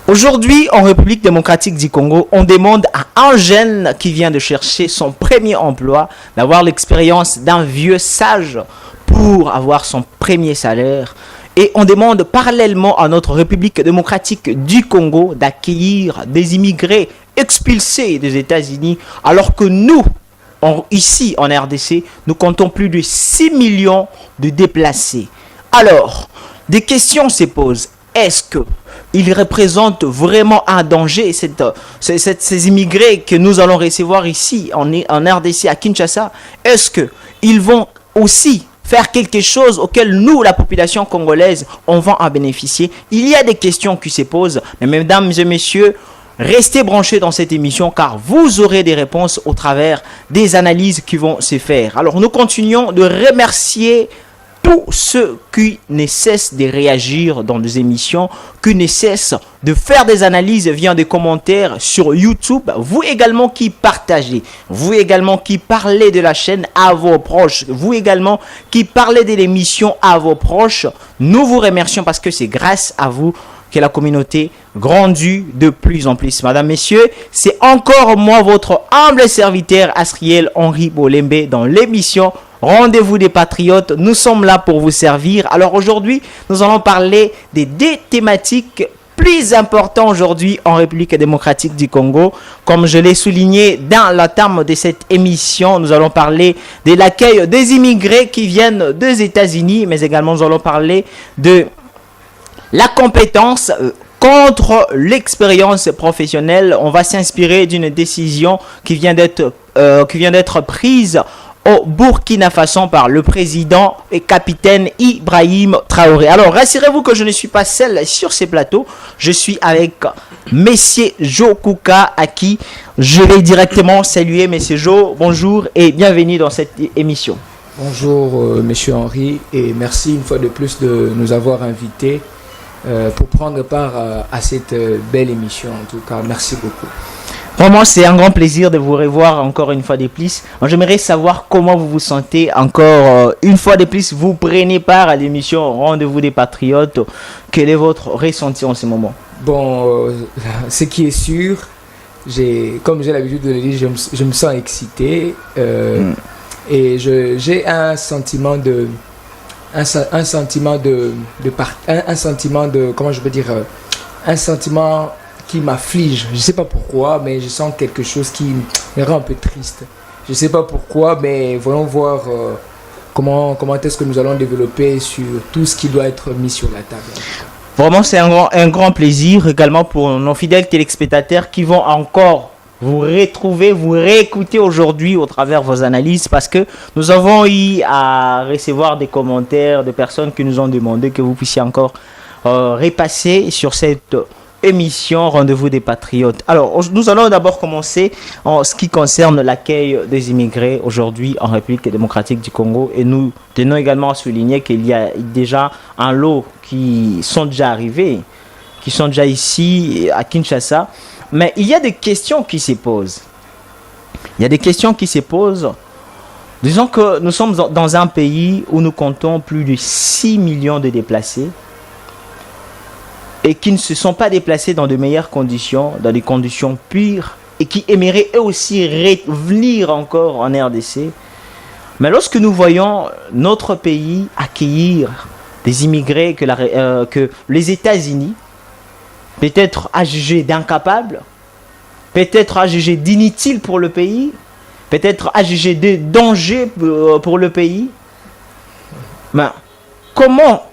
Aujourd'hui, en République démocratique du Congo, on demande à un jeune qui vient de chercher son premier emploi d'avoir l'expérience d'un vieux sage pour avoir son premier salaire. Et on demande parallèlement à notre République démocratique du Congo d'accueillir des immigrés expulsés des États-Unis, alors que nous, ici en RDC, nous comptons plus de 6 millions de déplacés. Alors, des questions se posent. Est-ce que ils représentent vraiment un danger, ces immigrés que nous allons recevoir ici en RDC à Kinshasa? Est-ce qu'ils vont aussi faire quelque chose auquel nous, la population congolaise, on va en bénéficier? Il y a des questions qui se posent, mais mesdames et messieurs, restez branchés dans cette émission car vous aurez des réponses au travers des analyses qui vont se faire. Alors nous continuons de remercier tous ceux qui ne cessent de réagir dans nos émissions, qui ne cessent de faire des analyses via des commentaires sur YouTube. Vous également qui partagez, vous également qui parlez de la chaîne à vos proches, vous également qui parlez de l'émission à vos proches, nous vous remercions parce que c'est grâce à vous que la communauté grandit de plus en plus. Madame, messieurs, c'est encore moi, votre humble serviteur Asriel Henri Bolembe dans l'émission Rendez-vous des Patriotes. Nous sommes là pour vous servir. Alors aujourd'hui, nous allons parler des deux thématiques plus importantes aujourd'hui en République démocratique du Congo. Comme je l'ai souligné dans la trame de cette émission, nous allons parler de l'accueil des immigrés qui viennent des États-Unis, mais également nous allons parler de la compétence contre l'expérience professionnelle. On va s'inspirer d'une décision qui vient d'être prise au Burkina Faso par le président et capitaine Ibrahim Traoré. Alors, rassurez-vous que je ne suis pas seul sur ces plateaux. Je suis avec Messieurs Joe Kouka, à qui je vais directement saluer. Messieurs Joe, bonjour et bienvenue dans cette émission. Bonjour, Monsieur Henri, et merci une fois de plus de nous avoir invités pour prendre part à cette belle émission. En tout cas, merci beaucoup. Vraiment, c'est un grand plaisir de vous revoir encore une fois de plus. J'aimerais savoir comment vous vous sentez encore une fois de plus. Vous prenez part à l'émission Rendez-vous des Patriotes. Quel est votre ressenti en ce moment? Bon, ce qui est sûr, comme j'ai l'habitude de le dire, je me sens excité et j'ai un sentiment de comment je peux dire, un sentiment qui m'afflige. Je ne sais pas pourquoi, mais je sens quelque chose qui me rend un peu triste. Je ne sais pas pourquoi, mais voyons voir comment est-ce que nous allons développer sur tout ce qui doit être mis sur la table. Vraiment, c'est un grand plaisir également pour nos fidèles téléspectateurs qui vont encore vous retrouver, vous réécouter aujourd'hui au travers vos analyses, parce que nous avons eu à recevoir des commentaires de personnes qui nous ont demandé que vous puissiez encore repasser sur cette émission Rendez-vous des Patriotes. Alors, nous allons d'abord commencer en ce qui concerne l'accueil des immigrés aujourd'hui en République démocratique du Congo, et nous tenons également à souligner qu'il y a déjà un lot qui sont déjà arrivés, qui sont déjà ici à Kinshasa. Mais il y a des questions qui se posent. Il y a des questions qui se posent. Disons que nous sommes dans un pays où nous comptons plus de 6 millions de déplacés et qui ne se sont pas déplacés dans de meilleures conditions, dans des conditions pures, et qui aimeraient eux aussi revenir encore en RDC. Mais lorsque nous voyons notre pays accueillir des immigrés que les États-Unis, peut-être à juger d'incapables, peut-être à juger d'inutiles pour le pays, peut-être à juger de dangers pour le pays. Mais comment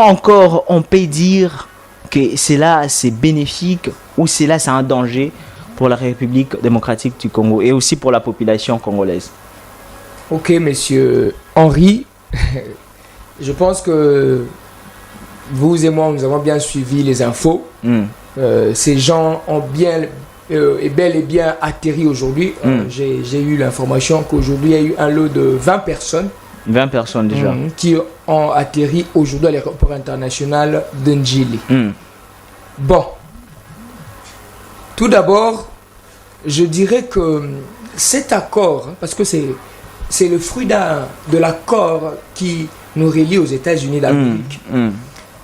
encore on peut dire que cela c'est bénéfique ou cela c'est un danger pour la République démocratique du Congo et aussi pour la population congolaise? Ok, monsieur Henri, je pense que vous et moi, nous avons bien suivi les infos. Ces gens ont bel et bien atterri aujourd'hui. J'ai eu l'information qu'aujourd'hui, il y a eu un lot de 20 personnes. 20 personnes déjà. Qui ont atterri aujourd'hui à l'aéroport international de Njili. Bon. Tout d'abord, je dirais que cet accord, parce que c'est le fruit de l'accord qui nous relie aux États-Unis d'Amérique.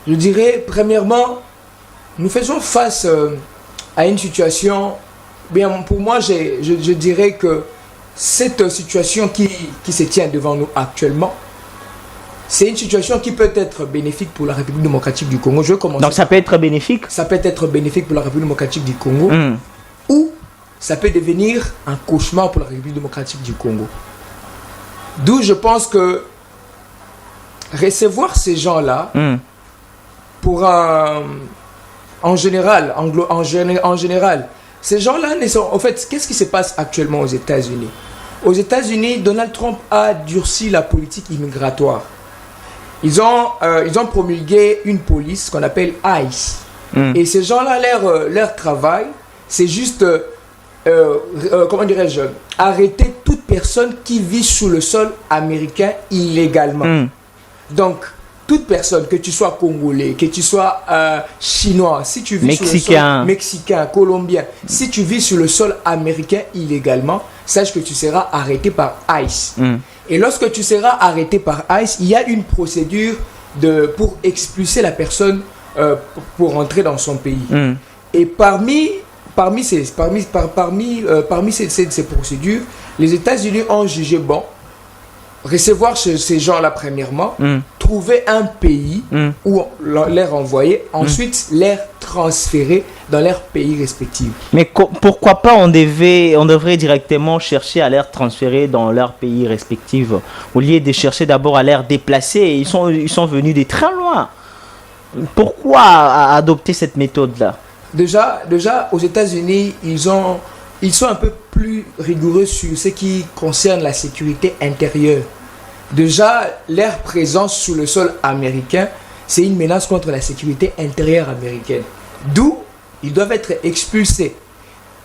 Je dirais, premièrement, nous faisons face à une situation, bien pour moi, je dirais que cette situation qui se tient devant nous actuellement, c'est une situation qui peut être bénéfique pour la République démocratique du Congo. Je vais commencer. Donc ça peut être bénéfique? Ça peut être bénéfique pour la République démocratique du Congo, ou ça peut devenir un cauchemar pour la République démocratique du Congo. D'où je pense que recevoir ces gens-là, pour en général, ces gens-là ne sont... En fait, qu'est-ce qui se passe actuellement aux États-Unis? Aux États-Unis, Donald Trump a durci la politique immigratoire. Ils ont promulgué une police qu'on appelle ICE. Et ces gens-là, leur travail, c'est juste, comment dirais-je, arrêter toute personne qui vit sous le sol américain illégalement. Donc, toute personne, que tu sois congolais, que tu sois chinois, si tu vis sur le sol mexicain, colombien, si tu vis sur le sol américain illégalement, sache que tu seras arrêté par ICE. Et lorsque tu seras arrêté par ICE, il y a une procédure pour expulser la personne pour rentrer dans son pays. Et parmi ces procédures, les États-Unis ont jugé bon recevoir ces gens-là premièrement, trouver un pays où les renvoyer, ensuite les transférer dans leurs pays respectifs. Mais pourquoi pas on devrait directement chercher à les transférer dans leurs pays respectifs au lieu de chercher d'abord à les déplacer? Ils sont venus de très loin. Pourquoi adopter cette méthode-là? Déjà, aux États-Unis, ils sont un peu plus rigoureux sur ce qui concerne la sécurité intérieure. Déjà, leur présence sous le sol américain, c'est une menace contre la sécurité intérieure américaine. D'où ils doivent être expulsés.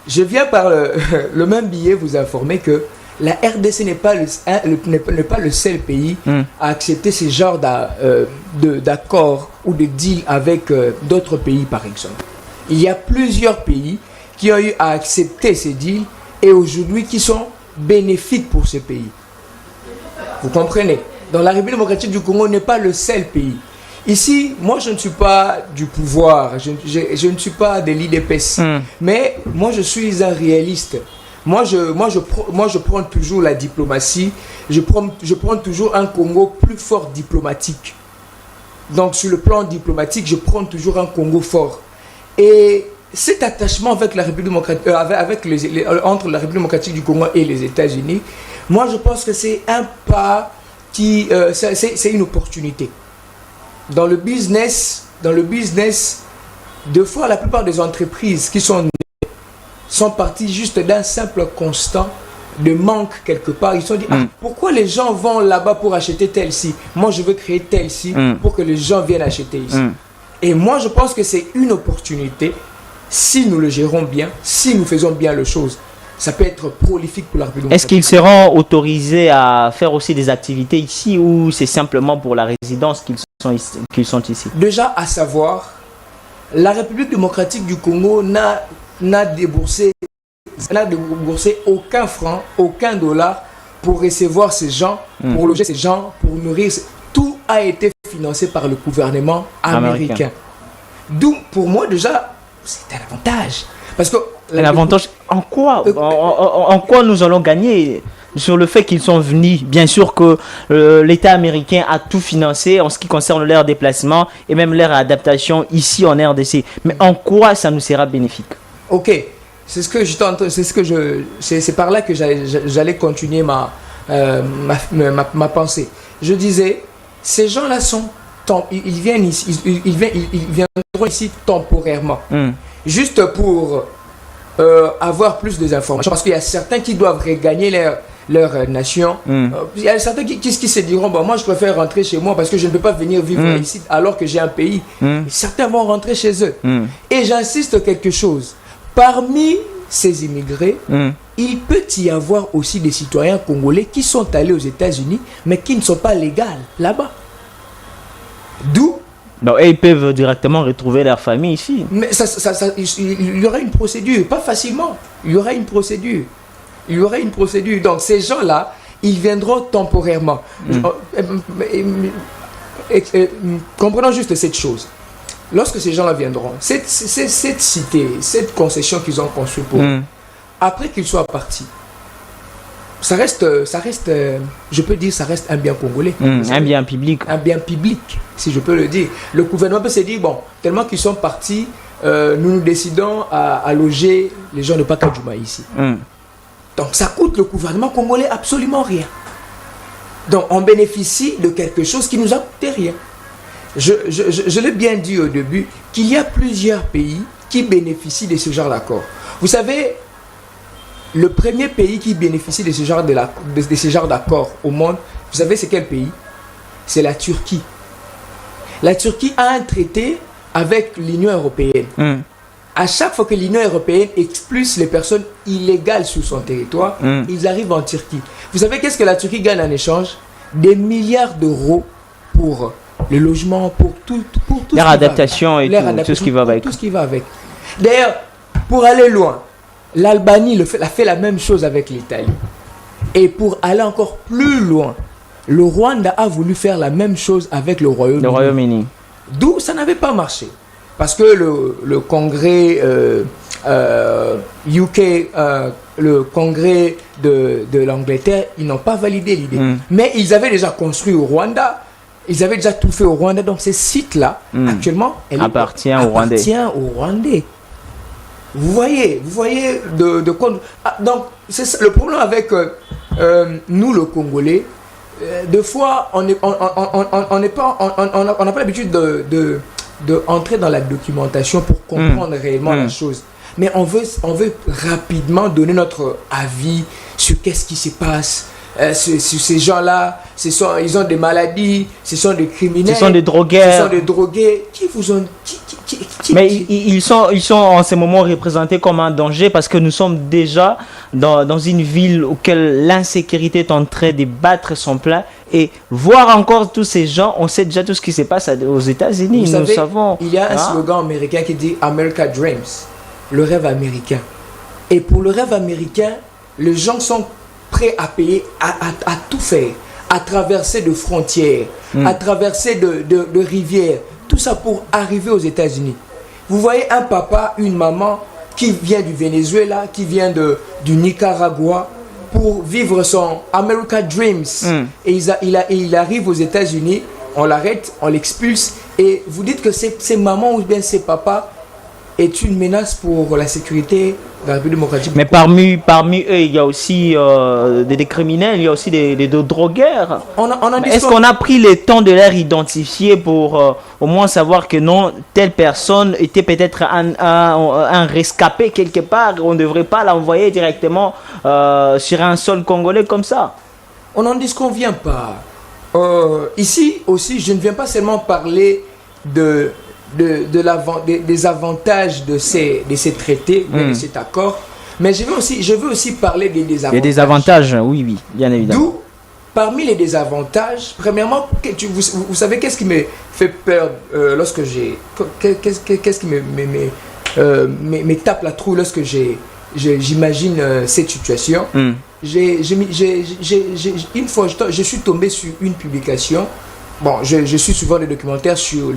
Je viens par le même billet vous informer que la RDC n'est pas le seul pays à accepter ce genre d'accord ou de deal avec d'autres pays, par exemple. Il y a plusieurs pays qui ont eu à accepter ces deals et aujourd'hui qui sont bénéfiques pour ces pays. Vous comprenez? Dans la République démocratique du Congo n'est pas le seul pays. Ici, moi je ne suis pas du pouvoir, je ne suis pas de l'IDPS, mais moi je suis un réaliste. Moi je prends toujours la diplomatie, je prends toujours un Congo plus fort diplomatique. Donc sur le plan diplomatique, je prends toujours un Congo fort. Et cet attachement avec la République démocratique, entre la République démocratique du Congo et les États-Unis, moi je pense que c'est un pas qui, c'est une opportunité. Dans le business, deux fois la plupart des entreprises qui sont parties juste d'un simple constat de manque quelque part. Ils se sont dit, pourquoi les gens vont là-bas pour acheter tel-ci? Moi je veux créer tel-ci pour que les gens viennent acheter ici. Et moi je pense que c'est une opportunité. Si nous le gérons bien, si nous faisons bien les choses, ça peut être prolifique pour la République. Est-ce qu'ils seront autorisés à faire aussi des activités ici ou c'est simplement pour la résidence qu'ils sont ici? Déjà à savoir, la République démocratique du Congo n'a déboursé aucun franc, aucun dollar pour recevoir ces gens, pour loger ces gens, pour nourrir. Tout a été financé par le gouvernement américain. D'où pour moi déjà, c'est un avantage. Parce que un avantage en quoi? En quoi nous allons gagner sur le fait qu'ils sont venus? Bien sûr que l'État américain a tout financé en ce qui concerne leur déplacement et même leur adaptation ici en RDC. Mais en quoi ça nous sera bénéfique? Ok, c'est par là que j'allais continuer ma pensée. Je disais, ces gens-là ils viendront ici temporairement, juste pour avoir plus d'informations, parce qu'il y a certains qui doivent regagner leur nation. Il y a certains qui se diront, bon, moi je préfère rentrer chez moi parce que je ne peux pas venir vivre ici alors que j'ai un pays. Certains vont rentrer chez eux. Et j'insiste quelque chose, parmi ces immigrés, il peut y avoir aussi des citoyens congolais qui sont allés aux États-Unis mais qui ne sont pas légaux là-bas. D'où et ils peuvent directement retrouver leur famille ici. Mais il y aura une procédure, pas facilement. Il y aura une procédure. Donc ces gens-là, ils viendront temporairement. Comprenons juste cette chose. lorsque ces gens-là viendront, cette cité, cette concession qu'ils ont construite pour eux, après qu'ils soient partis, ça reste, je peux dire, ça reste un bien congolais. Un bien public. Un bien public, si je peux le dire. Le gouvernement peut se dire, bon, tellement qu'ils sont partis, nous décidons à loger les gens de Pakadjouma ici. Donc ça coûte le gouvernement congolais absolument rien. Donc on bénéficie de quelque chose qui nous a coûté rien. Je l'ai bien dit au début, qu'il y a plusieurs pays qui bénéficient de ce genre d'accord. Vous savez, le premier pays qui bénéficie de ce genre d'accord au monde, vous savez c'est quel pays? C'est la Turquie. La Turquie a un traité avec l'Union européenne. À chaque fois que l'Union européenne expulse les personnes illégales sur son territoire, ils arrivent en Turquie. Vous savez qu'est-ce que la Turquie gagne en échange? Des milliards d'euros pour le logement, pour tout leur adaptation et tout ce qui va avec. Tout ce qui va avec. D'ailleurs, pour aller loin, l'Albanie a fait la même chose avec l'Italie. Et pour aller encore plus loin, le Rwanda a voulu faire la même chose avec le Royaume-Uni. Le Royaume-Uni. D'où ça n'avait pas marché. Parce que le congrès UK, le congrès de l'Angleterre, ils n'ont pas validé l'idée. Mais ils avaient déjà construit au Rwanda. Ils avaient déjà tout fait au Rwanda. Donc ces sites-là, actuellement, appartient aux Rwandais. Vous voyez de quoi. Donc c'est ça, le problème avec nous, le Congolais. Deux fois, on n'a pas l'habitude de entrer dans la documentation pour comprendre réellement la chose. Mais on veut rapidement donner notre avis sur qu'est-ce qui se passe. Sur ces gens-là, ils ont des maladies, ce sont des criminels, ce sont des drogués. Qui vous ont Mais ils sont en ce moment représentés comme un danger parce que nous sommes déjà dans une ville où l'insécurité est en train de battre son plein. Et voir encore tous ces gens, on sait déjà tout ce qui se passe aux États-Unis. Nous savons. Il y a un slogan américain qui dit America Dreams, le rêve américain. Et pour le rêve américain, les gens sont prêts à payer, à tout faire, à traverser de frontières, à traverser de rivières, tout ça pour arriver aux États-Unis. Vous voyez un papa, une maman qui vient du Venezuela, qui vient du Nicaragua pour vivre son America Dreams. Et il arrive aux États-Unis, on l'arrête, on l'expulse et vous dites que ces mamans ou bien ces papas est une menace pour la sécurité de la République démocratique. Mais parmi eux, il y a aussi des criminels, il y a aussi des drogueurs. Est-ce qu'on a pris le temps de les identifier pour au moins savoir que non, telle personne était peut-être un rescapé quelque part, on ne devrait pas l'envoyer directement sur un sol congolais comme ça? On n'en disconvient pas. Ici aussi, je ne viens pas seulement parler des avantages de ces traités, de cet accord, mais je veux aussi parler des désavantages. Les désavantages, oui, bien évidemment. D'où, parmi les désavantages, premièrement, vous savez qu'est-ce qui me fait peur lorsque qu'est-ce qui me tape la trouille lorsque j'imagine cette situation. Une fois, je suis tombé sur une publication. Bon, je suis souvent des documentaires sur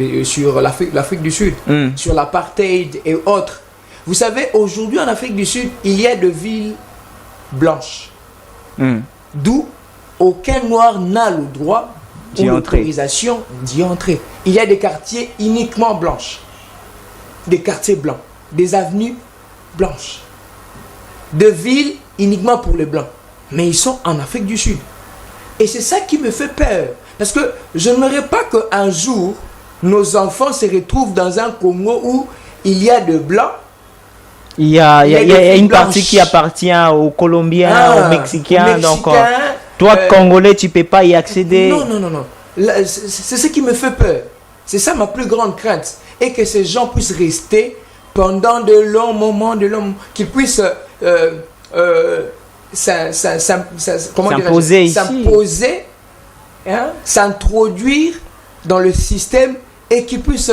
l'Afrique du Sud, sur l'apartheid et autres. Vous savez, aujourd'hui en Afrique du Sud, il y a de villes blanches. D'où aucun noir n'a le droit ou l'autorisation d'y entrer. Il y a des quartiers uniquement blanches, des quartiers blancs, des avenues blanches, de villes uniquement pour les blancs. Mais ils sont en Afrique du Sud. Et c'est ça qui me fait peur. Parce que je n'aimerais pas qu'un jour, nos enfants se retrouvent dans un Congo où il y a de blancs. Il y a une partie qui appartient aux Colombiens, aux Mexicains. Donc, toi, Congolais, tu ne peux pas y accéder. Non. C'est ce qui me fait peur. C'est ça ma plus grande crainte. Et que ces gens puissent rester pendant de longs moments, qu'ils puissent s'imposer ici. S'introduire dans le système et qu'ils puissent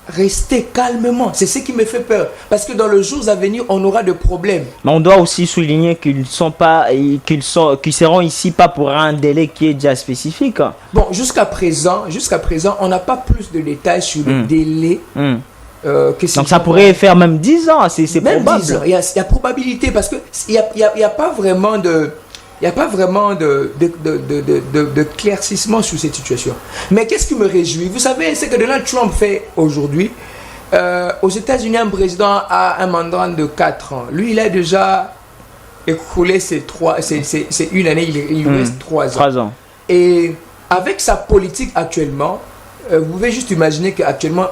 rester calmement. C'est ce qui me fait peur. Parce que dans les jours à venir, on aura des problèmes. Mais on doit aussi souligner qu'ils seront ici pas pour un délai qui est déjà spécifique. Bon, jusqu'à présent, on n'a pas plus de détails sur le délai. Donc ça pourrait faire même 10 ans, c'est même probable. 10 ans. Il y a probabilité parce que il y a pas vraiment de claircissement sur cette situation. Mais qu'est-ce qui me réjouit? Vous savez, ce que Donald Trump fait aujourd'hui, aux États-Unis, un président a un mandat de 4 ans. Lui, il a déjà écoulé c'est une année, il lui reste 3 ans. 3 ans. Et avec sa politique actuellement, vous pouvez juste imaginer qu'actuellement,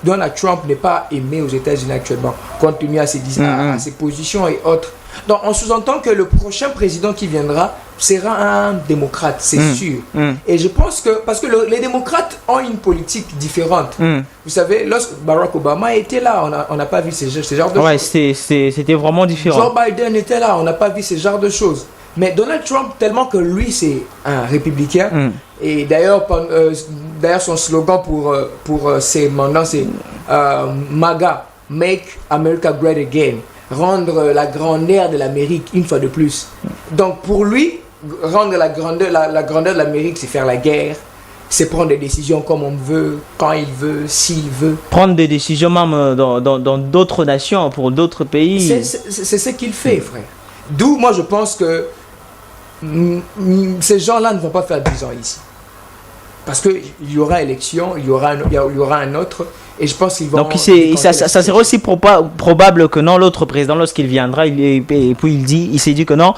Donald Trump n'est pas aimé aux États-Unis actuellement, compte tenu à ses positions et autres. Donc, on sous-entend que le prochain président qui viendra sera un démocrate, c'est sûr. Et je pense que, parce que les démocrates ont une politique différente. Vous savez, lorsque Barack Obama était là, on n'a pas vu ce genre de choses. C'était vraiment différent. Joe Biden était là, on n'a pas vu ce genre de choses. Mais Donald Trump, tellement que lui, c'est un républicain. Et d'ailleurs, son slogan pour ses mandats, c'est MAGA, Make America Great Again. Rendre la grandeur de l'Amérique une fois de plus. Donc pour lui, rendre la grandeur de l'Amérique, c'est faire la guerre, c'est prendre des décisions comme on veut, quand il veut, s'il veut. Prendre des décisions même dans d'autres nations, pour d'autres pays. C'est ce qu'il fait, frère. D'où moi je pense que ces gens-là ne vont pas faire 10 ans ici. Parce qu'il y aura élection, il y aura un autre, et je pense qu'ils vont... Donc ça serait aussi probable que non, l'autre président, lorsqu'il viendra, et puis il s'est dit que non,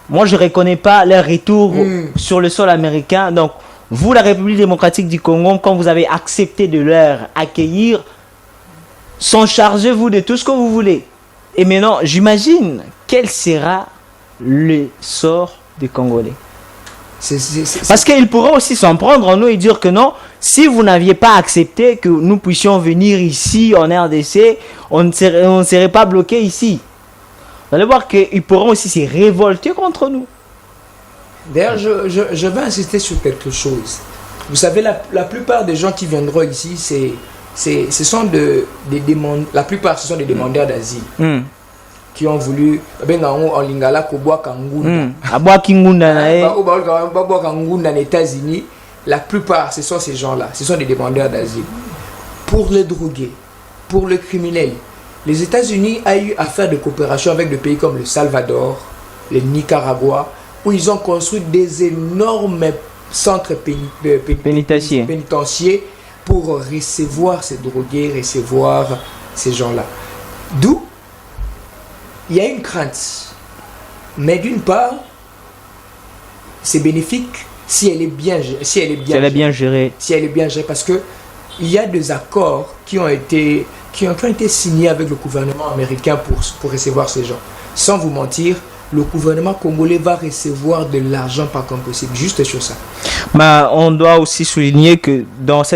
moi je ne reconnais pas leur retour sur le sol américain. Donc vous, la République démocratique du Congo, quand vous avez accepté de leur accueillir, s'en chargez-vous de tout ce que vous voulez. Et maintenant, j'imagine, quel sera le sort des Congolais? Parce qu'ils pourraient aussi s'en prendre en nous et dire que non, si vous n'aviez pas accepté que nous puissions venir ici en RDC, on ne serait pas bloqué ici. Vous allez voir qu'ils pourront aussi se révolter contre nous. D'ailleurs, je vais insister sur quelque chose. Vous savez, la plupart des gens qui viendront ici, ce sont des demandeurs d'asile. Qui ont voulu en lingala koboa kangunda en États-Unis. La plupart, ce sont ces gens-là, ce sont des demandeurs d'asile. Pour les drogués, pour les criminels, les États-Unis ont eu à faire de coopération avec des pays comme le Salvador, le Nicaragua, où ils ont construit des énormes centres pénitentiaires pour recevoir ces drogués, recevoir ces gens-là. D'où il y a une crainte. Mais d'une part, c'est bénéfique si elle est bien gérée. Parce que il y a des accords qui ont été signés avec le gouvernement américain pour recevoir ces gens. Sans vous mentir, le gouvernement congolais va recevoir de l'argent pas comme possible, juste sur ça. Mais on doit aussi souligner que dans ce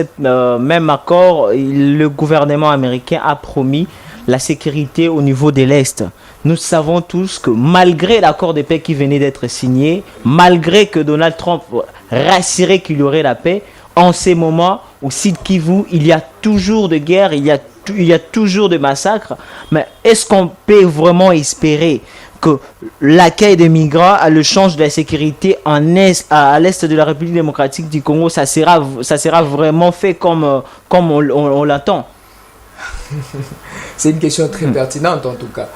même accord, le gouvernement américain a promis la sécurité au niveau de l'Est. Nous savons tous que malgré l'accord de paix qui venait d'être signé, malgré que Donald Trump rassurait qu'il y aurait la paix, en ces moments, au Sud Kivu, il y a toujours de guerres, il y a toujours de massacres. Mais est-ce qu'on peut vraiment espérer que l'accueil des migrants à le change de la sécurité à l'est de la République démocratique du Congo, ça sera vraiment fait comme on l'attend? C'est une question très pertinente en tout cas.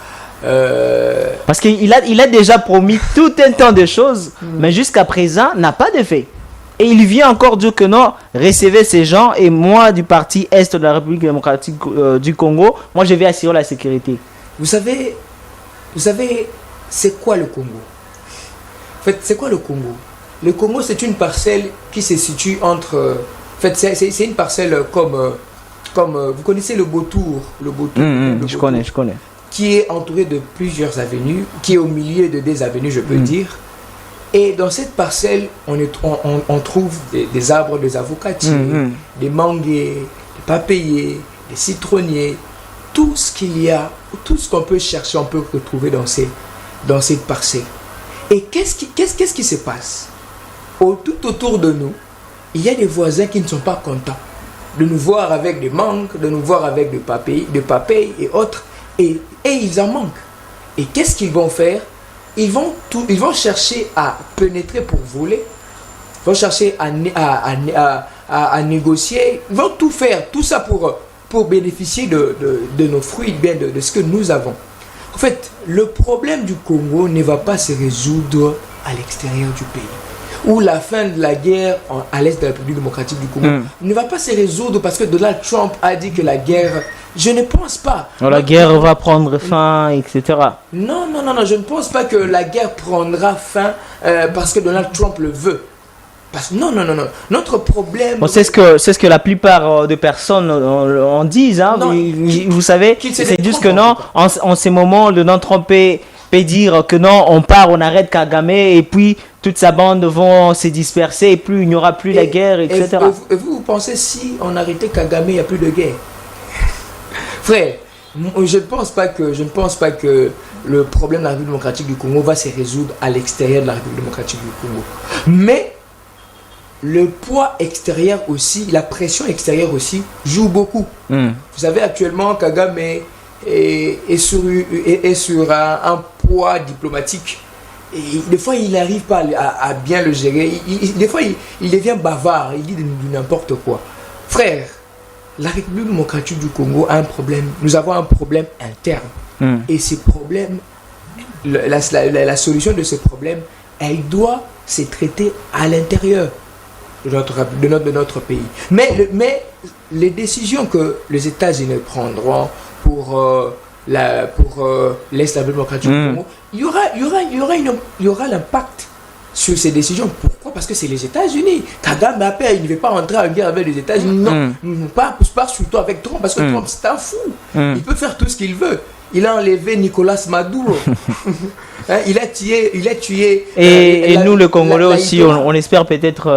Parce qu'il a déjà promis tout un tas de choses, mais jusqu'à présent n'a pas de fait. Et il vient encore dire que non, recevez ces gens, et moi du parti Est de la République démocratique du Congo, moi je vais assurer la sécurité. Vous savez, c'est quoi le Congo? En fait, c'est quoi le Congo? Le Congo, c'est une parcelle qui se situe entre... En fait, c'est une parcelle comme vous connaissez le Beautour, je connais. Qui est entouré de plusieurs avenues, qui est au milieu de des avenues, je peux dire. Et dans cette parcelle, on trouve des arbres, des avocatiers, des manguiers, des papayers, des citronniers, tout ce qu'il y a, tout ce qu'on peut chercher, on peut retrouver dans cette parcelle. Et qu'est-ce qui se passe? Tout autour de nous, il y a des voisins qui ne sont pas contents. de nous voir avec des manques, de nous voir avec des papiers et autres. Et ils en manquent. Et qu'est-ce qu'ils vont faire? Ils vont chercher à pénétrer pour voler. Ils vont chercher à négocier. Ils vont tout faire, tout ça pour bénéficier de nos fruits, bien de ce que nous avons. En fait, le problème du Congo ne va pas se résoudre à l'extérieur du pays. Ou la fin de la guerre à l'est de la République démocratique du Congo ne va pas se résoudre parce que Donald Trump a dit que la guerre... Je ne pense pas. La guerre va prendre fin, etc. Non, je ne pense pas que la guerre prendra fin parce que Donald Trump le veut. Non. Notre problème... Bon, c'est ce que la plupart de personnes en disent. Hein. Vous savez, c'est juste que non, en ces moments, Donald Trump peut dire que non, on part, on arrête Kagame, et puis toute sa bande vont se disperser, et puis il n'y aura plus la guerre, etc. Et vous pensez, si on arrêtait Kagame, il n'y a plus de guerre? Frère, je ne pense pas que le problème de la République démocratique du Congo va se résoudre à l'extérieur de la République démocratique du Congo. Mais le poids extérieur aussi, la pression extérieure aussi, joue beaucoup. Vous savez, actuellement, Kagame est sur un poids diplomatique. Et des fois, il n'arrive pas à bien le gérer. Des fois, il devient bavard. Il dit du n'importe quoi. Frère, la République démocratique du Congo a un problème. Nous avons un problème interne. Et ces problèmes, la solution de ces problèmes, elle doit se traiter à l'intérieur de notre pays. Mais les décisions que les États-Unis prendront pour l'Est démocratique du Congo, il y aura l'impact sur ces décisions. Pourquoi? Parce que c'est les États-Unis. Kagame il ne veut pas entrer en guerre avec les États-Unis. Non, pas surtout avec Trump, parce que Trump c'est un fou. Il peut faire tout ce qu'il veut. Il a enlevé Nicolas Maduro. Il a tué. Et nous, le Congolais aussi, on espère peut-être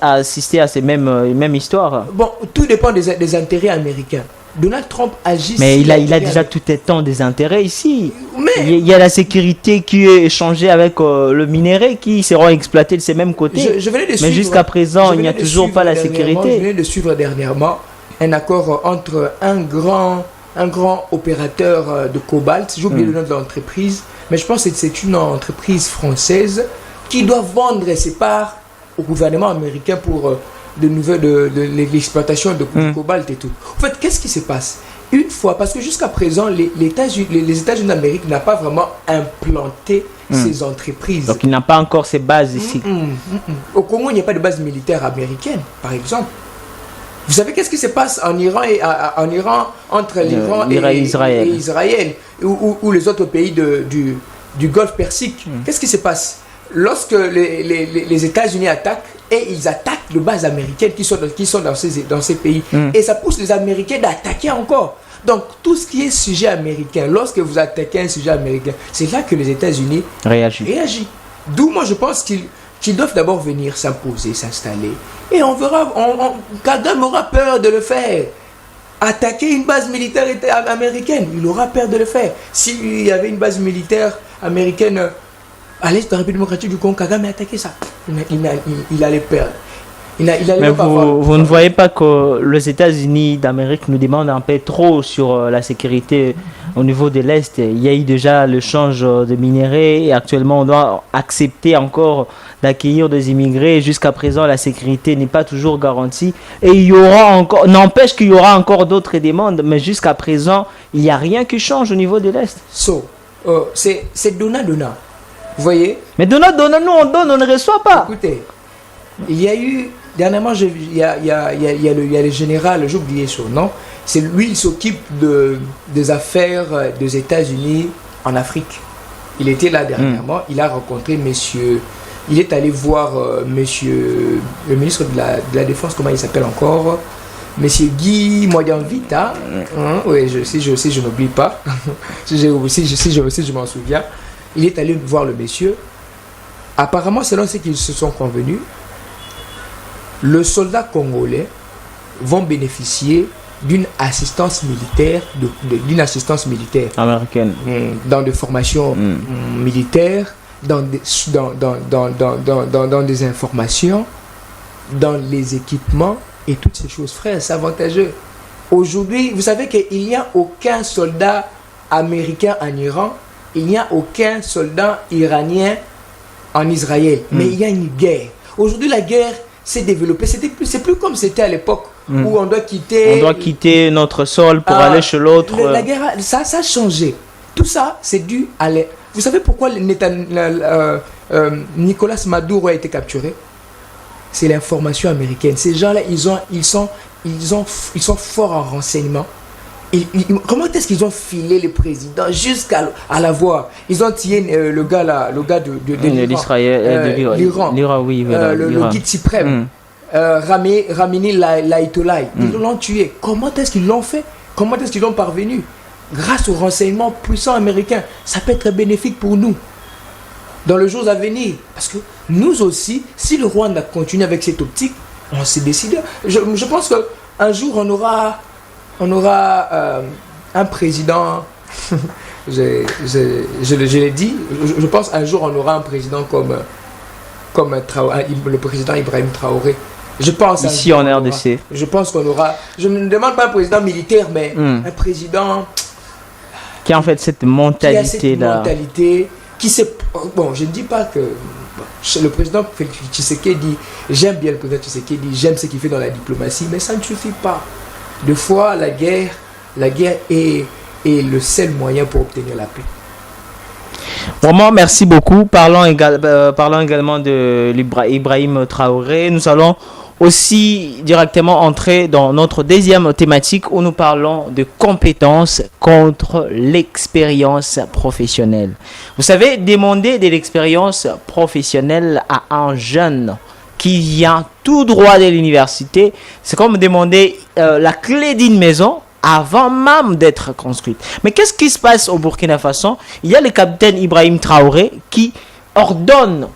assister à ces mêmes histoires. Bon, tout dépend des intérêts américains. Donald Trump agit... Mais il a déjà tout le temps des intérêts ici. Il y a la sécurité qui est échangée avec le minerai qui seront exploités de ces mêmes côtés. Mais jusqu'à présent, il n'y a toujours pas la sécurité. Je venais de suivre dernièrement un accord entre un grand opérateur de cobalt, j'ai oublié le nom de l'entreprise, mais je pense que c'est une entreprise française qui doit vendre ses parts au gouvernement américain pour de l'exploitation de cobalt et tout. En fait, qu'est-ce qui se passe? Une fois, parce que jusqu'à présent, les États-Unis d'Amérique n'ont pas vraiment implanté ces entreprises. Donc, il n'a pas encore ses bases ici. Au Congo, il n'y a pas de base militaire américaine, par exemple. Vous savez qu'est-ce qui se passe en Iran entre l'Iran et Israël ou les autres pays du Golfe Persique? Qu'est-ce qui se passe lorsque les États-Unis attaquent et ils attaquent les bases américaines qui sont dans ces pays et ça pousse les Américains d'attaquer encore. Donc tout ce qui est sujet américain, lorsque vous attaquez un sujet américain, c'est là que les États-Unis réagissent. D'où moi je pense qu'ils doivent d'abord venir s'imposer, s'installer. Et on verra, Kagame aura peur de le faire. Attaquer une base militaire américaine, il aura peur de le faire. S'il y avait une base militaire américaine à l'est de la République démocratique du Congo, Kagame a attaqué ça. Il allait perdre. Mais vous ne voyez pas que les États-Unis d'Amérique nous demandent un peu trop sur la sécurité au niveau de l'Est. Il y a eu déjà le change de minerais et actuellement on doit accepter encore d'accueillir des immigrés. Jusqu'à présent, la sécurité n'est pas toujours garantie. Et il y aura encore, n'empêche qu'il y aura encore d'autres demandes, mais jusqu'à présent, il n'y a rien qui change au niveau de l'Est. C'est donnant. Vous voyez? Mais donnant, nous on donne, on ne reçoit pas. Écoutez, il y a eu... Dernièrement, il y a le général, j'ai oublié son nom, c'est lui, il s'occupe des affaires des États-Unis en Afrique. Il était là dernièrement, il a rencontré il est allé voir le ministre de la Défense, comment il s'appelle encore, monsieur Guy Moyamvita, oui, je n'oublie pas, si je m'en souviens, il est allé voir le monsieur. Apparemment, selon ce qu'ils se sont convenus, les soldats congolais vont bénéficier d'une assistance militaire, américaine, dans des formations militaires, dans des informations, dans les équipements et toutes ces choses, frère, c'est avantageux. Aujourd'hui, vous savez qu'il n'y a aucun soldat américain en Iran, il n'y a aucun soldat iranien en Israël, mais il y a une guerre. Aujourd'hui, la guerre s'est développée. C'est plus comme c'était à l'époque où on doit quitter notre sol pour aller chez l'autre. La guerre, ça a changé. Tout ça, c'est dû à vous savez pourquoi Nicolas Maduro a été capturé? C'est l'information américaine. Ces gens-là, ils sont forts en renseignement. Comment est-ce qu'ils ont filé le président jusqu'à la voir? Ils ont tiré le gars de l'Iran, oui, le guide suprême, Ramini Laïtolai. Ils l'ont tué. Comment est-ce qu'ils l'ont fait? Comment est-ce qu'ils l'ont parvenu? Grâce aux renseignements puissants américains. Ça peut être bénéfique pour nous dans les jours à venir. Parce que nous aussi, si le Rwanda continue avec cette optique, on s'est décidé. Je pense qu'un jour, on aura un président, je l'ai dit, je pense qu'un jour on aura un président comme le président Ibrahim Traoré. Je pense ici en RDC. Je pense qu'on aura, je ne demande pas un président militaire, mais un président qui a en fait cette mentalité-là. Bon, je ne dis pas que le président Tshisekedi, j'aime bien le président Tshisekedi, j'aime ce qu'il fait dans la diplomatie, mais ça ne suffit pas. Des fois, la guerre est le seul moyen pour obtenir la paix. Vraiment, merci beaucoup. Parlons également de Ibrahim Traoré. Nous allons aussi directement entrer dans notre deuxième thématique où nous parlons de compétences contre l'expérience professionnelle. Vous savez, demander de l'expérience professionnelle à un jeune qui vient tout droit de l'université, c'est comme demander la clé d'une maison avant même d'être construite. Mais qu'est-ce qui se passe au Burkina Faso? Il y a le capitaine Ibrahim Traoré qui ordonne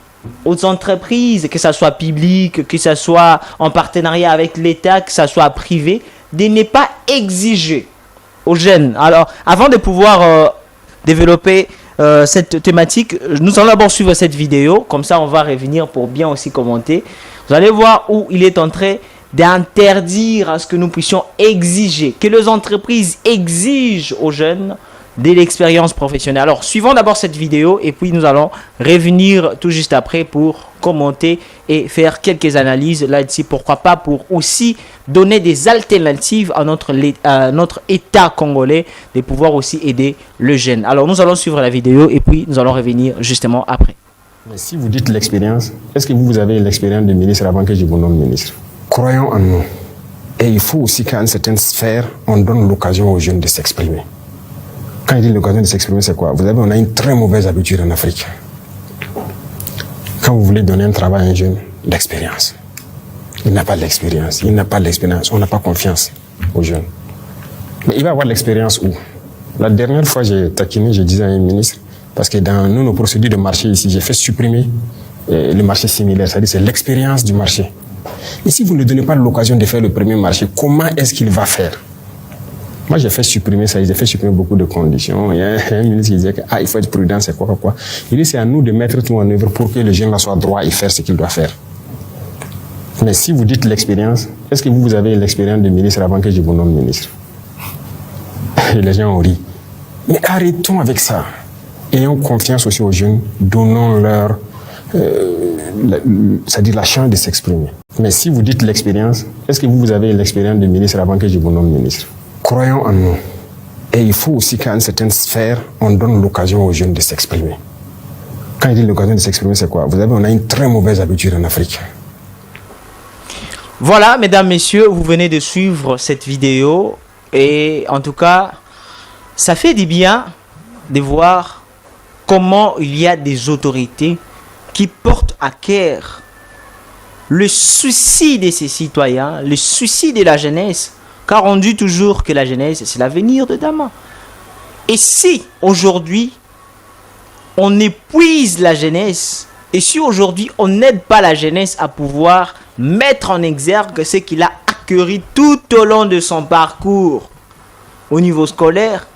aux entreprises, que ce soit public, que ce soit en partenariat avec l'État, que ce soit privé, de ne pas exiger aux jeunes. Alors, avant de pouvoir développer cette thématique, nous allons d'abord suivre cette vidéo, comme ça on va revenir pour bien aussi commenter. Vous allez voir où il est en train d'interdire à ce que nous puissions exiger, que les entreprises exigent aux jeunes de l'expérience professionnelle. Alors, suivons d'abord cette vidéo et puis nous allons revenir tout juste après pour commenter et faire quelques analyses là-dessus. Pourquoi pas pour aussi donner des alternatives à notre État congolais de pouvoir aussi aider le jeune. Alors, nous allons suivre la vidéo et puis nous allons revenir justement après. Mais si vous dites l'expérience, est-ce que vous avez l'expérience de ministre avant que je vous nomme ministre? Croyons en nous. Et il faut aussi qu'à une certaine sphère, on donne l'occasion aux jeunes de s'exprimer. Quand je dis l'occasion de s'exprimer, c'est quoi? On a une très mauvaise habitude en Afrique. Quand vous voulez donner un travail à un jeune, l'expérience. Il n'a pas l'expérience. Il n'a pas l'expérience. On n'a pas confiance aux jeunes. Mais il va avoir l'expérience où? La dernière fois, j'ai taquiné, je disais à un ministre, parce que dans nos procédures de marché ici, j'ai fait supprimer le marché similaire, c'est-à-dire c'est l'expérience du marché. Et si vous ne donnez pas l'occasion de faire le premier marché, comment est-ce qu'il va faire? Moi, j'ai fait supprimer ça, j'ai fait supprimer beaucoup de conditions. Il y a un ministre qui disait qu'il faut être prudent, c'est quoi. Il dit c'est à nous de mettre tout en œuvre pour que le jeune soit droit et faire ce qu'il doit faire. Mais si vous dites l'expérience, est-ce que vous avez l'expérience de ministre avant que je vous nomme ministre? Et les gens ont ri. Mais arrêtons avec ça. Ayons confiance aussi aux jeunes, donnons-leur c'est-à-dire la chance de s'exprimer. Mais si vous dites l'expérience, est-ce que vous avez l'expérience de ministre avant que je vous nomme ministre? Croyons en nous. Et il faut aussi qu'à une certaine sphère, on donne l'occasion aux jeunes de s'exprimer. Quand je dis l'occasion de s'exprimer, c'est quoi? On a une très mauvaise habitude en Afrique. Voilà, mesdames, messieurs, vous venez de suivre cette vidéo. Et en tout cas, ça fait du bien de voir comment il y a des autorités qui portent à cœur le souci de ces citoyens, le souci de la jeunesse. Car on dit toujours que la jeunesse, c'est l'avenir de demain. Et si aujourd'hui, on épuise la jeunesse, et si aujourd'hui, on n'aide pas la jeunesse à pouvoir mettre en exergue ce qu'il a acquis tout au long de son parcours au niveau scolaire,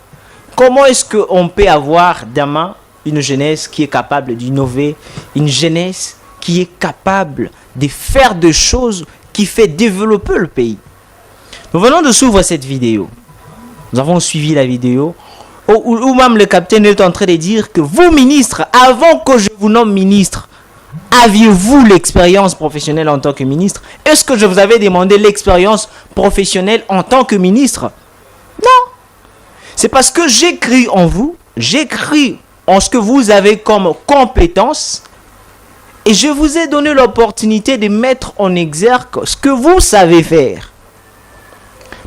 comment est-ce qu'on peut avoir demain une jeunesse qui est capable d'innover, une jeunesse qui est capable de faire des choses qui fait développer le pays. Nous venons de suivre cette vidéo. Nous avons suivi la vidéo où même le capitaine est en train de dire que vous, ministre, avant que je vous nomme ministre, aviez-vous l'expérience professionnelle en tant que ministre? Est-ce que je vous avais demandé l'expérience professionnelle en tant que ministre? Non. C'est parce que j'ai cru en vous, j'ai cru en ce que vous avez comme compétence et je vous ai donné l'opportunité de mettre en exergue ce que vous savez faire.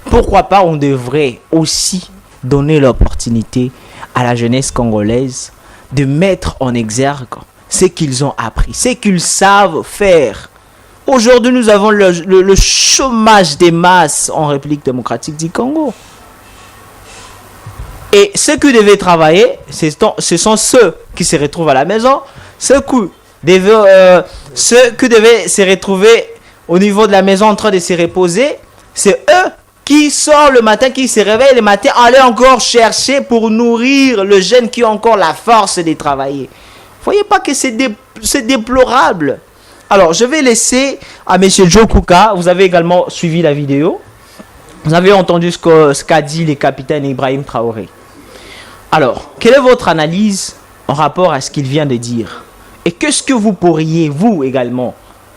Pourquoi pas on devrait aussi donner l'opportunité à la jeunesse congolaise de mettre en exergue ce qu'ils ont appris, ce qu'ils savent faire. Aujourd'hui, nous avons le chômage des masses en République démocratique du Congo. Et ceux qui devaient travailler, ce sont ceux qui se retrouvent à la maison, ceux qui devaient se retrouver au niveau de la maison en train de se reposer, c'est eux qui sortent le matin, qui se réveillent le matin, aller encore chercher pour nourrir le jeune qui a encore la force de travailler. Voyez pas que c'est déplorable. Alors, je vais laisser à M. Joe Kouka. Vous avez également suivi la vidéo. Vous avez entendu ce qu'a dit le capitaine Ibrahim Traoré. Alors, quelle est votre analyse en rapport à ce qu'il vient de dire? Et qu'est-ce que vous pourriez, vous également,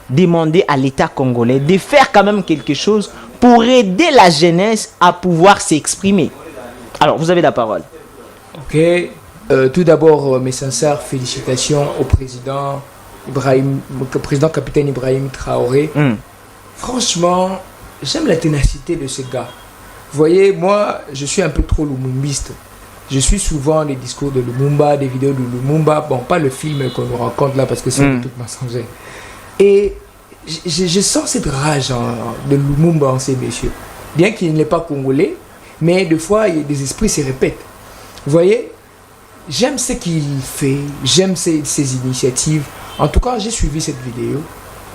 demander à l'État congolais de faire quand même quelque chose pour aider la jeunesse à pouvoir s'exprimer? Alors, vous avez la parole. Ok. Tout d'abord, mes sincères félicitations au président capitaine Ibrahim Traoré. Franchement, j'aime la ténacité de ce gars. Vous voyez, moi, je suis un peu trop lumumbiste. Je suis souvent les discours de Lumumba, des vidéos de Lumumba. Bon, pas le film qu'on nous raconte là parce que c'est tout mensonger. Et je sens cette rage de Lumumba en ces messieurs. Bien qu'il n'est pas congolais, mais des fois, des esprits se répètent. Vous voyez, j'aime ce qu'il fait, j'aime ses initiatives. En tout cas, j'ai suivi cette vidéo.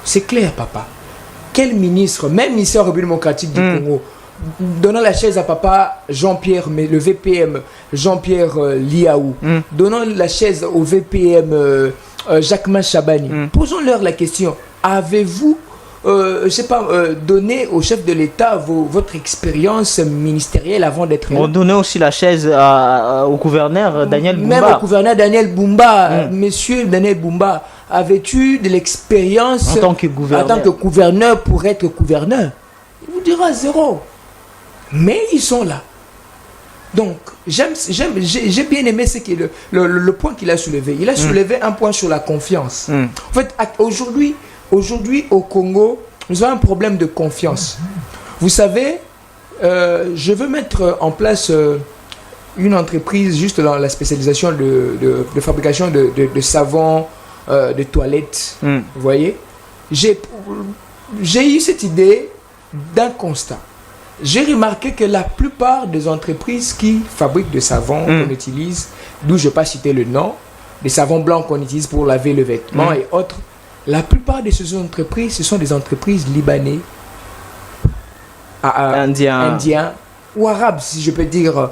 C'est clair, papa. Quel ministre, même ici en République démocratique du Congo, donnant la chaise à papa Jean-Pierre, mais le VPM Jean-Pierre Liaou, donnant la chaise au VPM Jacquemin Chabani, posons-leur la question, avez-vous donné au chef de l'État votre expérience ministérielle avant d'être là? On donnait aussi la chaise au gouverneur Daniel Bumba. Même au gouverneur Daniel Bumba, monsieur Daniel Bumba, avais-tu de l'expérience en tant que gouverneur pour être gouverneur? Il vous dira zéro. Mais ils sont là. Donc, j'ai bien aimé le point qu'il a soulevé. Il a soulevé un point sur la confiance. En fait, aujourd'hui, au Congo, nous avons un problème de confiance. Vous savez, je veux mettre en place une entreprise juste dans la spécialisation de fabrication de savon, de toilettes. Vous voyez, j'ai eu cette idée d'un constat. J'ai remarqué que la plupart des entreprises qui fabriquent de savon qu'on utilise, d'où je ne vais pas citer le nom, des savons blancs qu'on utilise pour laver le vêtement et autres, la plupart de ces entreprises, ce sont des entreprises libanaises, indiens ou arabes, si je peux dire,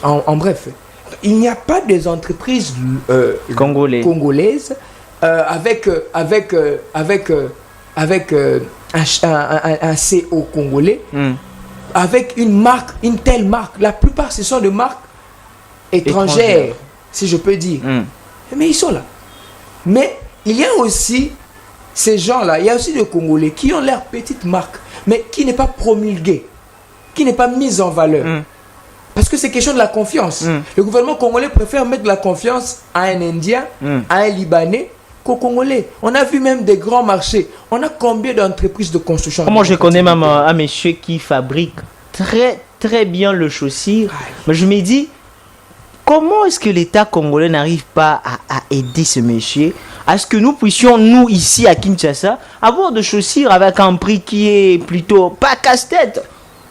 en bref. Il n'y a pas des entreprises congolaises avec un CO congolais, avec une telle marque. La plupart, ce sont des marques étrangères, si je peux dire. Mais ils sont là. Mais il y a aussi ces gens-là, il y a aussi des Congolais qui ont leur petite marque, mais qui n'est pas promulguée, qui n'est pas mise en valeur. Parce que c'est question de la confiance. Le gouvernement congolais préfère mettre de la confiance à un Indien, à un Libanais, qu'aux Congolais. On a vu même des grands marchés. On a combien d'entreprises de construction? Moi, je connais même un monsieur qui fabrique très, très bien le chaussure. Mais je me dis, comment est-ce que l'État congolais n'arrive pas à aider ce monsieur à ce que nous puissions, nous, ici à Kinshasa, avoir de chaussures avec un prix qui est plutôt pas casse-tête?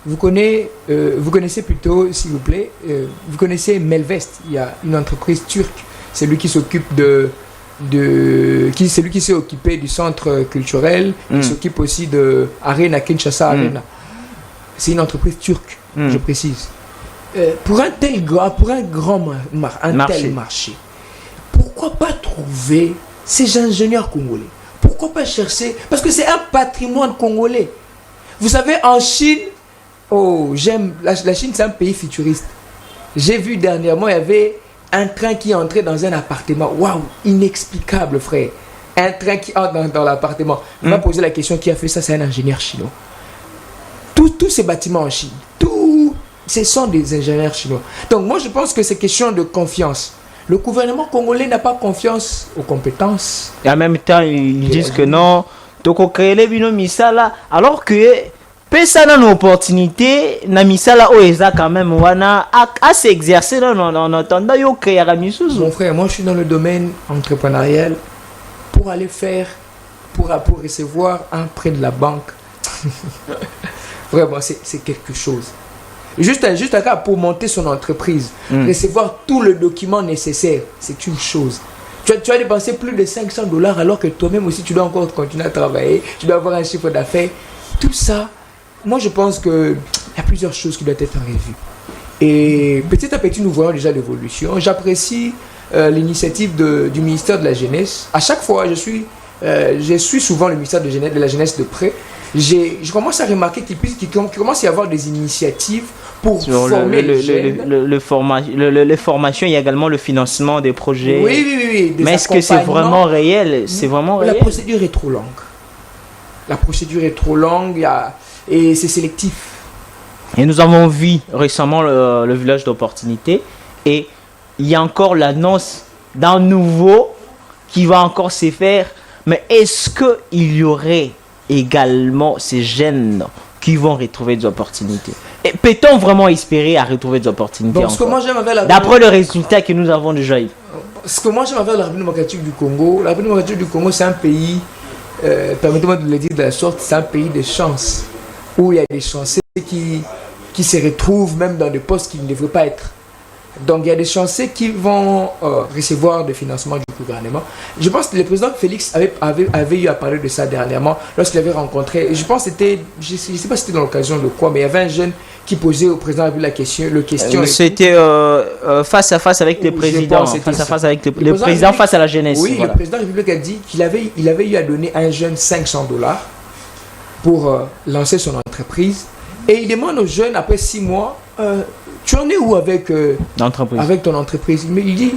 Vous connaissez plutôt, s'il vous plaît, vous connaissez Melvest. Il y a une entreprise turque. C'est lui qui s'occupe c'est lui qui s'est occupé du centre culturel. Il s'occupe aussi de Arena, Kinshasa Arena. C'est une entreprise turque, je précise. Pour un tel marché, pourquoi pas trouver ces ingénieurs congolais? pourquoi pas chercher? Parce que c'est un patrimoine congolais. Vous savez, en Chine, la Chine, c'est un pays futuriste. J'ai vu dernièrement, il y avait un train qui entrait dans un appartement. Waouh, inexplicable, frère. Un train qui entre dans l'appartement. On m'a posé la question, qui a fait ça? C'est un ingénieur chinois. Tous ces bâtiments en Chine, ce sont des ingénieurs chinois. Donc moi, je pense que c'est question de confiance. Le gouvernement congolais n'a pas confiance aux compétences. Et en même temps, ils disent que non, toko créer les bino misala, alors que pesa na opportunité na misala oeza quand même wana à s'exercer en attendant yo créer la misuzu. Mon frère, moi je suis dans le domaine entrepreneurial pour aller faire pour recevoir un prêt de la banque. Vraiment, c'est quelque chose. Juste un cas pour monter son entreprise, recevoir tout le document nécessaire, c'est une chose. Tu as dépensé plus de $500 alors que toi-même aussi tu dois encore continuer à travailler, tu dois avoir un chiffre d'affaires. Tout ça, moi je pense qu'il y a plusieurs choses qui doivent être revues. Et petit à petit nous voyons déjà l'évolution. J'apprécie l'initiative du ministère de la Jeunesse. À chaque fois, je suis souvent le ministère de la Jeunesse de près. Je commence à remarquer qu'il commence à y avoir des initiatives pour former les jeunes. Les formations, il y a également le financement des projets. Oui. Mais est-ce que c'est vraiment réel? C'est vraiment réel? La procédure est trop longue. La procédure est trop longue et c'est sélectif. Et nous avons vu récemment le village d'opportunité. Et il y a encore l'annonce d'un nouveau qui va encore se faire. Mais est-ce qu'il y aurait également ces jeunes qui vont retrouver des opportunités? Et peut-on vraiment espérer à retrouver des opportunités d'après le résultat que nous avons déjà eu? Ce que moi j'aime avec la République démocratique du Congo, la République démocratique du Congo, c'est un pays, permettez-moi de le dire de la sorte, c'est un pays de chance, où il y a des chanceux qui se retrouvent même dans des postes qui ne devraient pas être. Donc il y a des chanceux qui vont recevoir des financements du gouvernement. Je pense que le président Félix avait eu à parler de ça dernièrement lorsqu'il avait rencontré, je pense que c'était, je ne sais pas si c'était dans l'occasion de quoi, mais il y avait un jeune qui posait au président la question. C'était face à face avec le président, face à face avec le président face à la jeunesse. Oui, voilà. Le président de la République a dit qu'il avait eu à donner à un jeune $500 pour lancer son entreprise. Et il demande aux jeunes, après 6 mois, tu en es où avec ton entreprise? Mais il dit,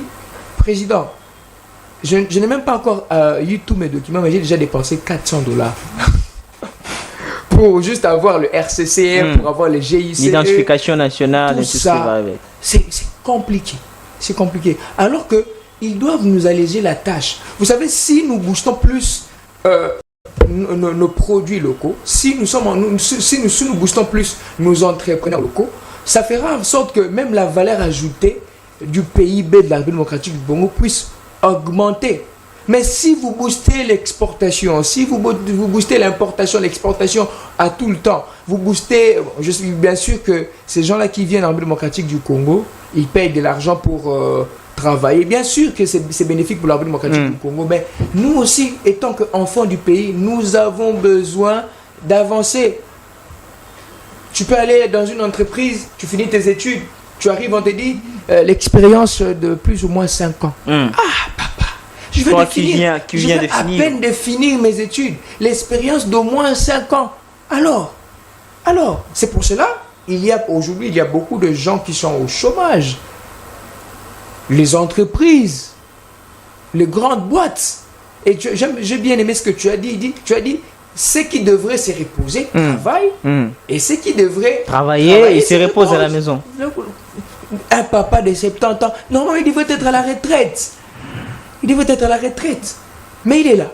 président, je n'ai même pas encore eu tous mes documents, mais j'ai déjà dépensé $400 pour juste avoir le RCCM, pour avoir les GIC, l'identification nationale, tout et tout ça. Ce qui va avec. C'est compliqué. C'est compliqué. Alors qu'ils doivent nous alléger la tâche. Vous savez, si nous boostons plus nos produits locaux, si nous boostons plus nos entrepreneurs locaux, ça fera en sorte que même la valeur ajoutée du PIB de la République démocratique du Congo puisse augmenter. Mais si vous boostez l'exportation, si vous boostez l'importation, l'exportation à tout le temps, vous boostez, je suis bien sûr que ces gens-là qui viennent en République démocratique du Congo, ils payent de l'argent pour travailler. Bien sûr que c'est bénéfique pour la République démocratique du Congo, mais nous aussi, étant qu'enfants du pays, nous avons besoin d'avancer. Tu peux aller dans une entreprise, tu finis tes études, tu arrives, on te dit l'expérience de plus ou moins 5 ans. Ah, papa, je vais à peine de finir mes études. L'expérience d'au moins 5 ans. Alors, c'est pour cela, aujourd'hui, il y a beaucoup de gens qui sont au chômage. Les entreprises, les grandes boîtes. Et j'ai bien aimé ce que tu as dit. Tu as dit, ceux qui devraient se reposer travaillent, et ceux qui devraient travailler et se reposent à la maison. Un papa de 70 ans, normalement il devrait être à la retraite. Mais il est là.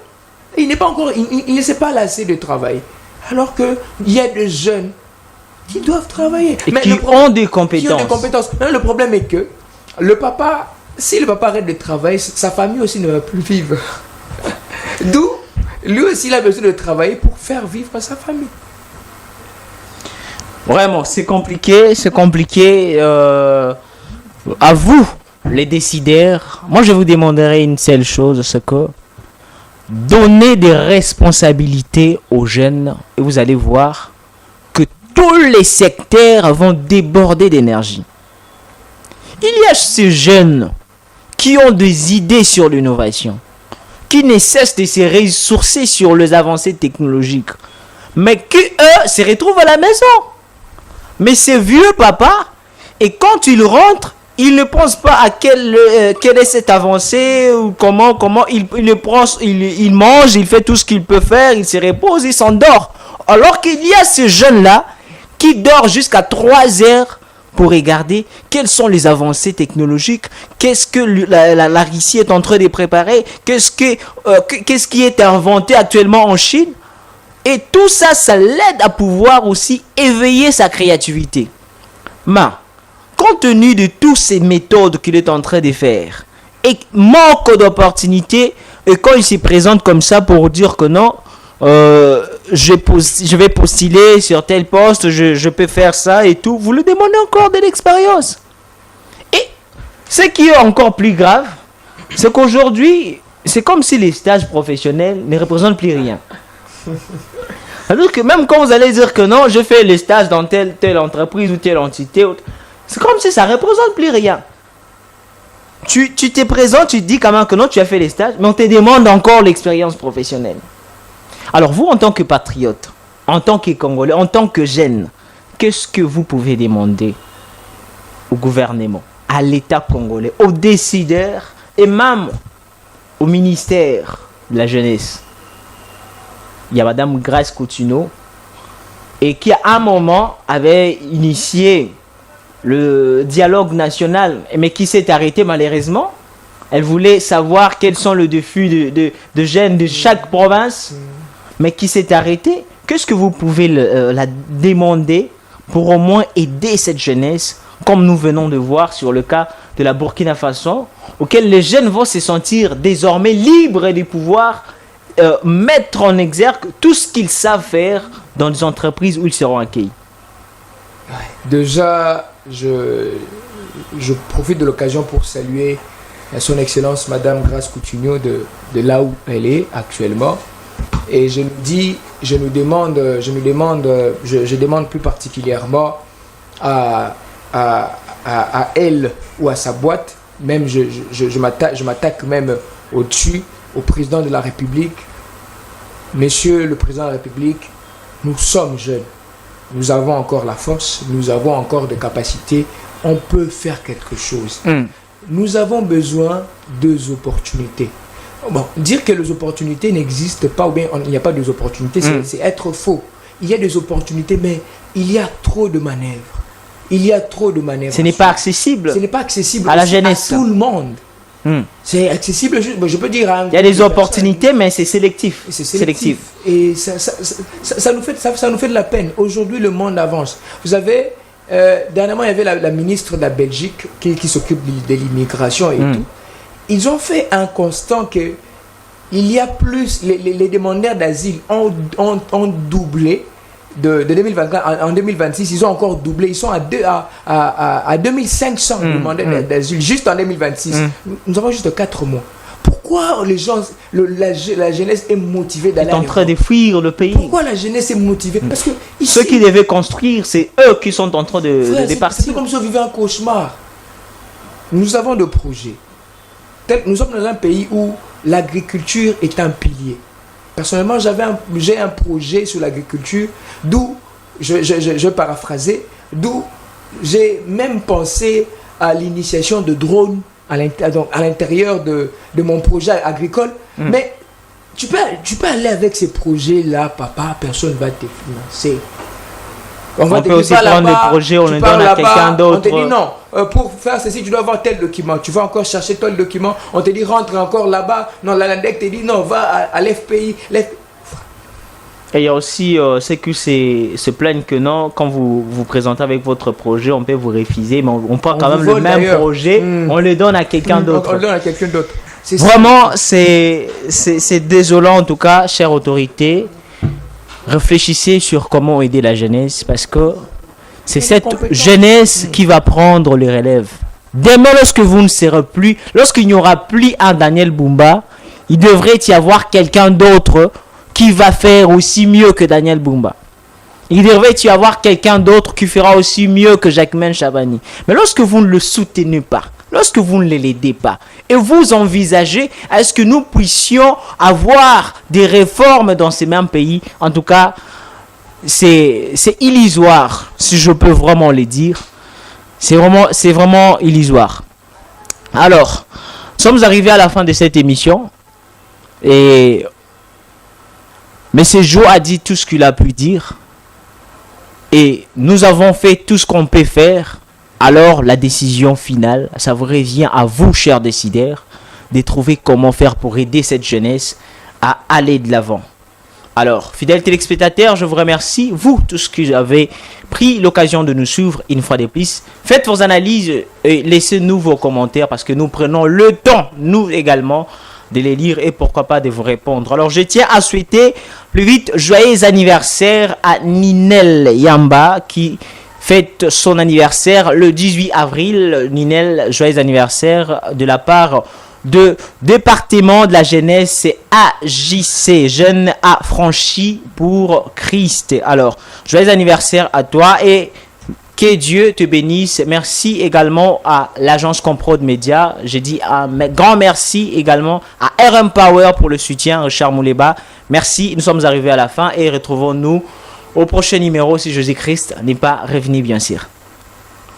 Il n'est pas encore, il ne s'est pas lassé de travailler. Alors qu'il y a des jeunes qui doivent travailler. Et qui ont des compétences. Le problème est que si le papa arrête de travailler, sa famille aussi ne va plus vivre. D'où lui aussi, il a besoin de travailler pour faire vivre sa famille. Vraiment, c'est compliqué. À vous, les décideurs, moi je vous demanderai une seule chose, c'est que donnez des responsabilités aux jeunes et vous allez voir que tous les secteurs vont déborder d'énergie. Il y a ces jeunes qui ont des idées sur l'innovation, qui ne cessent de se ressourcer sur les avancées technologiques, mais qui, eux, se retrouvent à la maison. Mais ces vieux papas, et quand ils rentrent, ils ne pensent pas à quelle est cette avancée, ou comment il mange, il fait tout ce qu'il peut faire, il se repose, il s'endort. Alors qu'il y a ces jeunes-là qui dorment jusqu'à 3 heures pour regarder quelles sont les avancées technologiques, qu'est-ce que la Russie est en train de préparer, qu'est-ce qui est inventé actuellement en Chine. Et tout ça, ça l'aide à pouvoir aussi éveiller sa créativité. Mais, compte tenu de toutes ces méthodes qu'il est en train de faire, et manque d'opportunités, et quand il se présente comme ça pour dire que non, je vais postuler sur tel poste, je peux faire ça et tout, vous lui demandez encore de l'expérience. Et ce qui est encore plus grave, c'est qu'aujourd'hui, c'est comme si les stages professionnels ne représentent plus rien. Alors que même quand vous allez dire que non, je fais les stages dans telle entreprise ou telle entité, c'est comme si ça ne représente plus rien. Tu te présentes, tu te dis quand même que non, tu as fait les stages, mais on te demande encore l'expérience professionnelle. Alors vous, en tant que patriote, en tant que Congolais, en tant que jeune, qu'est-ce que vous pouvez demander au gouvernement, à l'État congolais, aux décideurs et même au ministère de la jeunesse? Il y a Madame Grace Coutinho et qui à un moment avait initié le dialogue national, mais qui s'est arrêté malheureusement. Elle voulait savoir quels sont les défis de jeunes de chaque province, mais qui s'est arrêté. Qu'est-ce que vous pouvez la demander pour au moins aider cette jeunesse, comme nous venons de voir sur le cas de la Burkina Faso, auquel les jeunes vont se sentir désormais libres de pouvoir mettre en exergue tout ce qu'ils savent faire dans des entreprises où ils seront accueillis? Déjà, je profite de l'occasion pour saluer son Excellence Madame Grace Coutinho de là où elle est actuellement. Et je demande plus particulièrement à elle ou à sa boîte, même je m'attaque même au-dessus, au président de la République. Monsieur le président de la République, nous sommes jeunes, nous avons encore la force, nous avons encore des capacités, on peut faire quelque chose. Nous avons besoin des opportunités. Bon, dire que les opportunités n'existent pas ou bien il n'y a pas d'opportunités, c'est être faux. Il y a des opportunités, mais il y a trop de manœuvres. Il y a trop de manœuvres. Ce n'est pas accessible. Ce n'est pas accessible à la jeunesse. À tout le monde. C'est accessible, je peux dire. Il y a des opportunités, mais c'est sélectif. C'est sélectif. Et ça nous fait de la peine. Aujourd'hui, le monde avance. Vous avez, dernièrement, il y avait la ministre de la Belgique qui s'occupe de l'immigration et tout. Ils ont fait un constat que il y a plus, les demandeurs d'asile ont doublé de 2024 en 2026, ils ont encore doublé, ils sont à 2500 demandeurs d'asile juste en 2026. Nous avons juste 4 mois. Pourquoi les gens, la jeunesse est motivée d'aller en train de fuir le pays? Pourquoi la jeunesse est motivée? Parce que ici, ceux qui devaient construire, c'est eux qui sont en train de partir. C'est comme si on vivait un cauchemar. Nous avons des projets. Nous sommes dans un pays où l'agriculture est un pilier. Personnellement, j'ai un projet sur l'agriculture, d'où, je vais paraphraser, d'où j'ai même pensé à l'initiation de drones à l'intérieur de mon projet agricole. Mais tu peux aller avec ces projets-là, papa, personne ne va te financer. On peut aussi prendre le projet, on le donne à quelqu'un d'autre. On te dit non, pour faire ceci, tu dois avoir tel document. Tu vas encore chercher tel document. On te dit rentre encore là-bas. Non, l'ANDEC te dit non, va à l'FPI. Et il y a aussi ceux qui se plaignent que non, quand vous vous présentez avec votre projet, on peut vous refuser, mais on prend quand même le même projet, on le donne à quelqu'un d'autre. On le donne à quelqu'un d'autre. Vraiment, c'est désolant en tout cas, chère autorité. Réfléchissez sur comment aider la jeunesse, parce que c'est cette jeunesse qui va prendre les relèves. Demain, lorsque vous ne serez plus, lorsqu'il n'y aura plus un Daniel Bumba, il devrait y avoir quelqu'un d'autre qui va faire aussi mieux que Daniel Bumba. Il devrait y avoir quelqu'un d'autre qui fera aussi mieux que Jacquemaine Chabani. Mais lorsque vous ne le soutenez pas, lorsque vous ne l'aidez pas, et vous envisagez à ce que nous puissions avoir des réformes dans ces mêmes pays, en tout cas, c'est illusoire, si je peux vraiment le dire. C'est vraiment illusoire. Alors, nous sommes arrivés à la fin de cette émission. Et M. Joe a dit tout ce qu'il a pu dire. Et nous avons fait tout ce qu'on peut faire. Alors, la décision finale, ça vous revient à vous, chers décideurs, de trouver comment faire pour aider cette jeunesse à aller de l'avant. Alors, fidèles téléspectateurs, je vous remercie, vous, tous qui avez pris l'occasion de nous suivre une fois de plus. Faites vos analyses et laissez-nous vos commentaires parce que nous prenons le temps, nous également, de les lire et pourquoi pas de vous répondre. Alors, je tiens à souhaiter plus vite joyeux anniversaire à Ninel Yamba qui fête son anniversaire le 18 avril. Ninel, joyeux anniversaire de la part de département de la jeunesse AJC, Jeunes Affranchis pour Christ. Alors, joyeux anniversaire à toi et que Dieu te bénisse. Merci également à l'agence Comprod Média. J'ai dit un grand merci également à RM Power pour le soutien, Richard Mouleba. Merci, nous sommes arrivés à la fin et retrouvons-nous au prochain numéro si Jésus-Christ n'est pas revenu bien sûr.